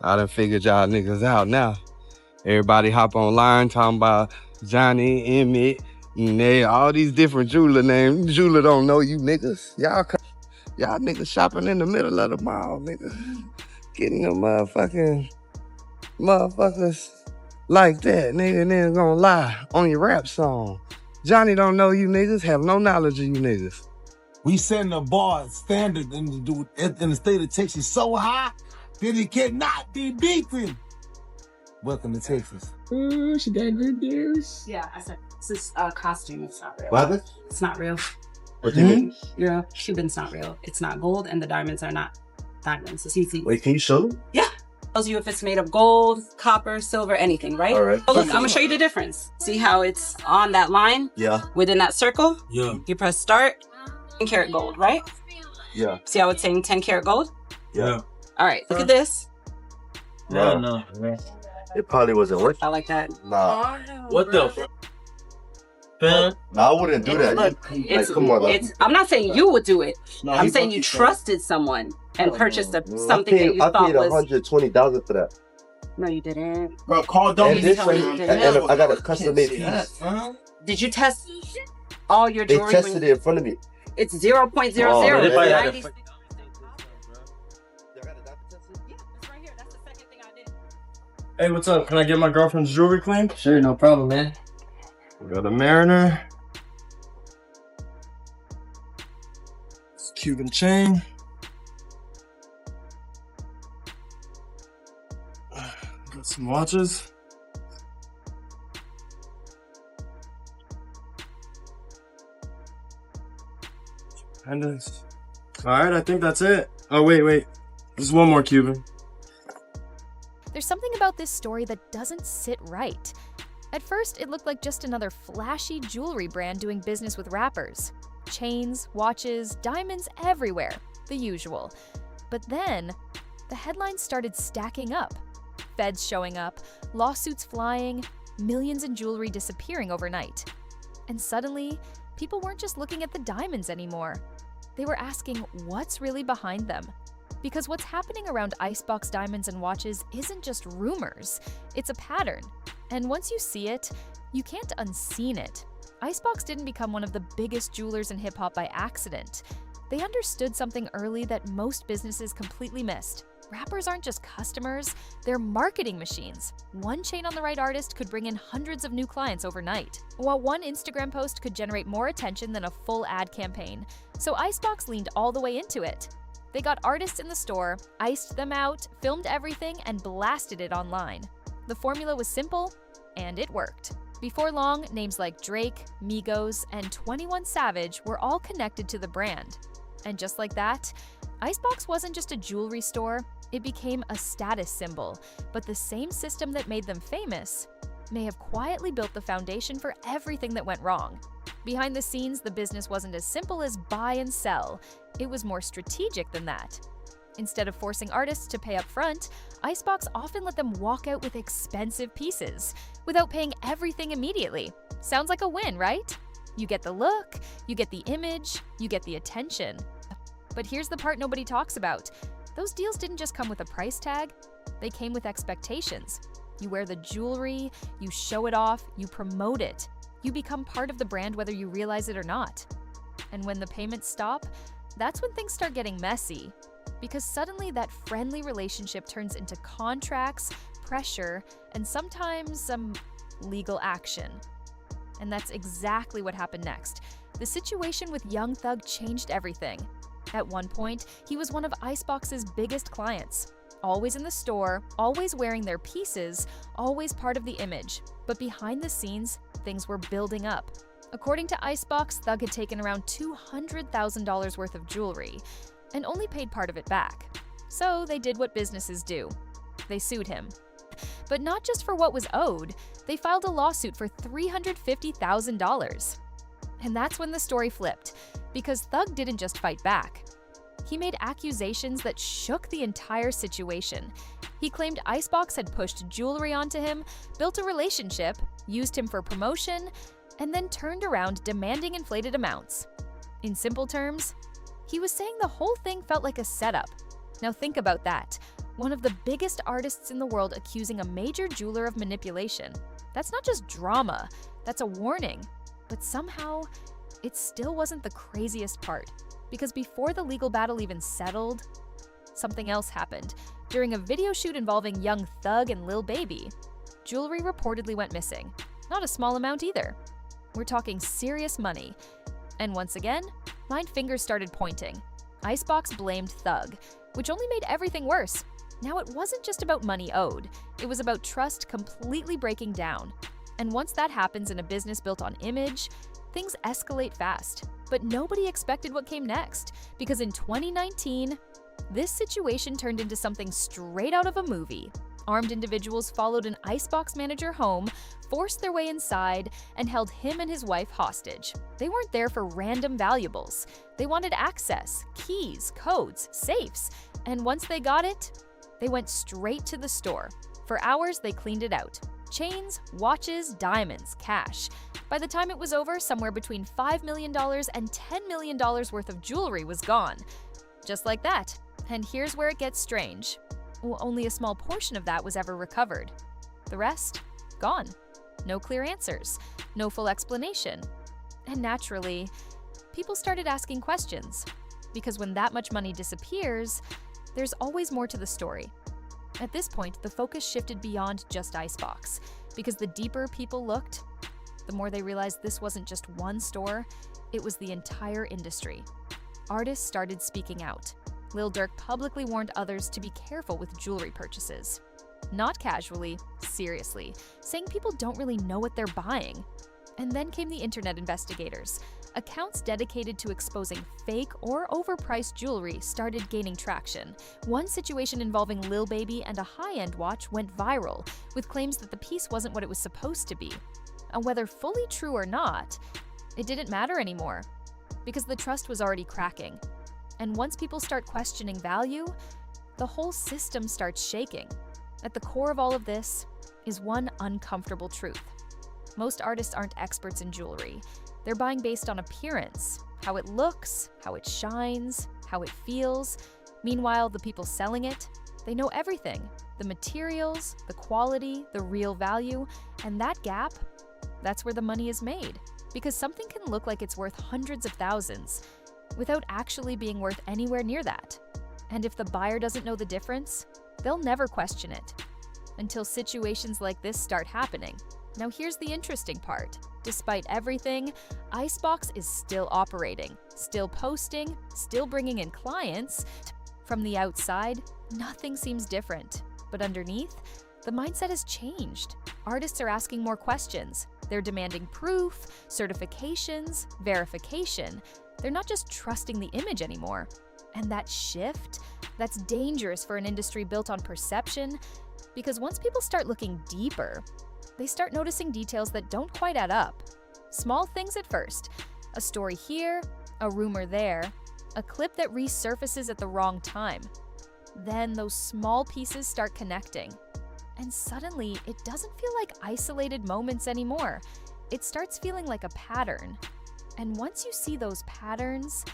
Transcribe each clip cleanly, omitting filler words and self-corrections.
I done figured y'all niggas out now. Everybody hop online talking about Johnny, Emmett, and all these different jeweler names. Jeweler don't know you niggas. Y'all niggas shopping in the middle of the mall, nigga. Getting them motherfuckers like that, nigga, and then gonna lie on your rap song. Johnny don't know you niggas, have no knowledge of you niggas. We setting the bar standard in the state of Texas so high that it cannot be beaten. Welcome to Texas. Ooh, she got good deals. Yeah, I said, this is a costume, it's not real. What? It's not real. What do you mean? Yeah, Cuban's not real. It's not gold and the diamonds are not diamonds. So see. Wait, can you show them? Yeah. Tells you if it's made of gold, copper, silver, anything, right? All right. So look, I'm gonna show you the difference. See how it's on that line? Yeah. Within that circle? Yeah. You press start, 10 karat gold, right? Yeah. See how it's saying 10 karat gold? Yeah. All right, look at this. No. It probably wasn't working. I like that. Nah. What the f? Man. Nah, I wouldn't do that. Look, Come on. I'm not saying you would do it. No, I'm saying you trusted someone and purchased something that you I thought paid was. $120,000 for that. No, you didn't. Bro, call Don't And I got a custom made piece. Did you test all your They jewelry? tested it in front of me. It's 0.00. Oh, It's they 96. Hey, what's up? Can I get my girlfriend's jewelry cleaned? Sure, no problem, man. We got a Mariner. Cuban chain. Got some watches. Pendants. Alright, I think that's it. Oh, wait. There's one more Cuban. There's something about this story that doesn't sit right. At first, it looked like just another flashy jewelry brand doing business with rappers. Chains, watches, diamonds everywhere, the usual. But then, the headlines started stacking up. Feds showing up, lawsuits flying, millions in jewelry disappearing overnight. And suddenly, people weren't just looking at the diamonds anymore. They were asking what's really behind them. Because what's happening around Icebox diamonds and watches isn't just rumors, it's a pattern. And once you see it, you can't unseen it. Icebox didn't become one of the biggest jewelers in hip-hop by accident. They understood something early that most businesses completely missed. Rappers aren't just customers, they're marketing machines. One chain on the right artist could bring in hundreds of new clients overnight, while one Instagram post could generate more attention than a full ad campaign. So Icebox leaned all the way into it. They got artists in the store, iced them out, filmed everything, and blasted it online. The formula was simple, and it worked. Before long, names like Drake, Migos, and 21 Savage were all connected to the brand. And just like that, Icebox wasn't just a jewelry store, it became a status symbol. But the same system that made them famous may have quietly built the foundation for everything that went wrong. Behind the scenes, the business wasn't as simple as buy and sell. It was more strategic than that. Instead of forcing artists to pay up front, Icebox often let them walk out with expensive pieces without paying everything immediately. Sounds like a win, right? You get the look, you get the image, you get the attention. But here's the part nobody talks about. Those deals didn't just come with a price tag, they came with expectations. You wear the jewelry, you show it off, you promote it. You become part of the brand whether you realize it or not. And when the payments stop, that's when things start getting messy. Because suddenly that friendly relationship turns into contracts, pressure, and sometimes some legal action. And that's exactly what happened next. The situation with Young Thug changed everything. At one point, he was one of Icebox's biggest clients. Always in the store, always wearing their pieces, always part of the image. But behind the scenes, things were building up. According to Icebox, Thug had taken around $200,000 worth of jewelry and only paid part of it back. So they did what businesses do. They sued him. But not just for what was owed, they filed a lawsuit for $350,000. And that's when the story flipped, because Thug didn't just fight back. He made accusations that shook the entire situation. He claimed Icebox had pushed jewelry onto him, built a relationship, used him for promotion, and then turned around demanding inflated amounts. In simple terms, he was saying the whole thing felt like a setup. Now think about that. One of the biggest artists in the world accusing a major jeweler of manipulation. That's not just drama, that's a warning. But somehow, it still wasn't the craziest part. Because before the legal battle even settled, something else happened. During a video shoot involving Young Thug and Lil Baby, jewelry reportedly went missing. Not a small amount either. We're talking serious money. And once again, my fingers started pointing. Icebox blamed Thug, which only made everything worse. Now it wasn't just about money owed, it was about trust completely breaking down. And once that happens in a business built on image, things escalate fast. But nobody expected what came next, because in 2019, this situation turned into something straight out of a movie. Armed individuals followed an Icebox manager home, forced their way inside, and held him and his wife hostage. They weren't there for random valuables. They wanted access, keys, codes, safes, and once they got it, they went straight to the store. For hours, they cleaned it out. Chains, watches, diamonds, cash. By the time it was over, somewhere between $5 million and $10 million worth of jewelry was gone. Just like that. And here's where it gets strange. Well, only a small portion of that was ever recovered. The rest? Gone. No clear answers. No full explanation. And naturally, people started asking questions. Because when that much money disappears, there's always more to the story. At this point, the focus shifted beyond just Icebox, because the deeper people looked, the more they realized this wasn't just one store, it was the entire industry. Artists started speaking out. Lil Durk publicly warned others to be careful with jewelry purchases. Not casually, seriously, saying people don't really know what they're buying. And then came the internet investigators. Accounts dedicated to exposing fake or overpriced jewelry started gaining traction. One situation involving Lil Baby and a high-end watch went viral, with claims that the piece wasn't what it was supposed to be. And whether fully true or not, it didn't matter anymore, because the trust was already cracking. And once people start questioning value, the whole system starts shaking. At the core of all of this is one uncomfortable truth. Most artists aren't experts in jewelry. They're buying based on appearance, how it looks, how it shines, how it feels. Meanwhile, the people selling it, they know everything. The materials, the quality, the real value, and that gap, that's where the money is made. Because something can look like it's worth hundreds of thousands without actually being worth anywhere near that. And if the buyer doesn't know the difference, they'll never question it. Until situations like this start happening. Now here's the interesting part. Despite everything, Icebox is still operating, still posting, still bringing in clients. From the outside, nothing seems different. But underneath, the mindset has changed. Artists are asking more questions. They're demanding proof, certifications, verification. They're not just trusting the image anymore. And that shift, that's dangerous for an industry built on perception, because once people start looking deeper, they start noticing details that don't quite add up. Small things at first. A story here, a rumor there, a clip that resurfaces at the wrong time. Then those small pieces start connecting. And suddenly, it doesn't feel like isolated moments anymore. It starts feeling like a pattern. And once you see those patterns,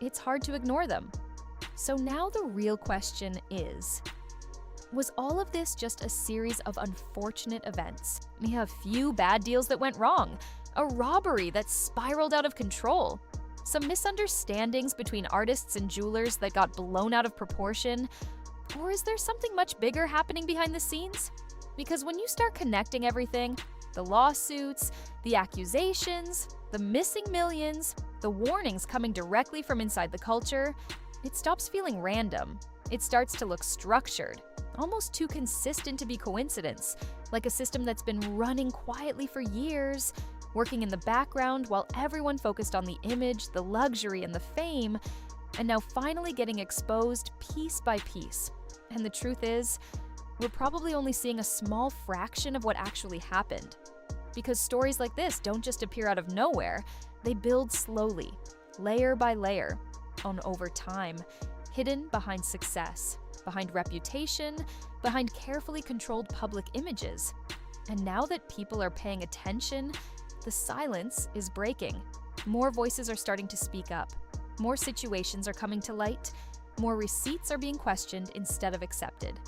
it's hard to ignore them. So now the real question is, was all of this just a series of unfortunate events? A few bad deals that went wrong, a robbery that spiraled out of control, some misunderstandings between artists and jewelers that got blown out of proportion, or is there something much bigger happening behind the scenes? Because when you start connecting everything, the lawsuits, the accusations, the missing millions, the warnings coming directly from inside the culture, it stops feeling random. It starts to look structured. Almost too consistent to be coincidence, like a system that's been running quietly for years, working in the background while everyone focused on the image, the luxury, and the fame, and now finally getting exposed piece by piece. And the truth is, we're probably only seeing a small fraction of what actually happened. Because stories like this don't just appear out of nowhere, they build slowly, layer by layer, on over time, hidden behind success, behind reputation, behind carefully controlled public images. And now that people are paying attention, the silence is breaking. More voices are starting to speak up. More situations are coming to light. More receipts are being questioned instead of accepted.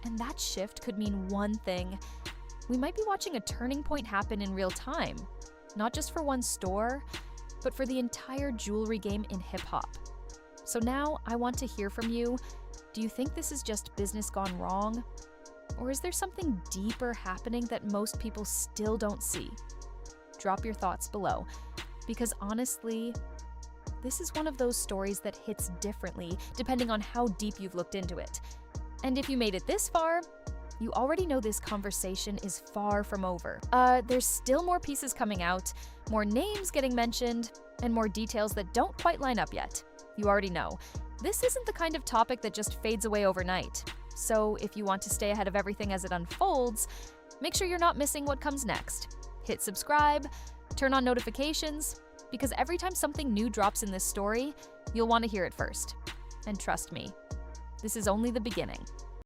And that shift could mean one thing. We might be watching a turning point happen in real time, not just for one store, but for the entire jewelry game in hip-hop. So now I want to hear from you. Do you think this is just business gone wrong? Or is there something deeper happening that most people still don't see? Drop your thoughts below, because honestly, this is one of those stories that hits differently depending on how deep you've looked into it. And if you made it this far, you already know this conversation is far from over. There's still more pieces coming out, more names getting mentioned, and more details that don't quite line up yet. You already know, this isn't the kind of topic that just fades away overnight. So if you want to stay ahead of everything as it unfolds, make sure you're not missing what comes next. Hit subscribe, turn on notifications, because every time something new drops in this story, you'll want to hear it first. And trust me, this is only the beginning.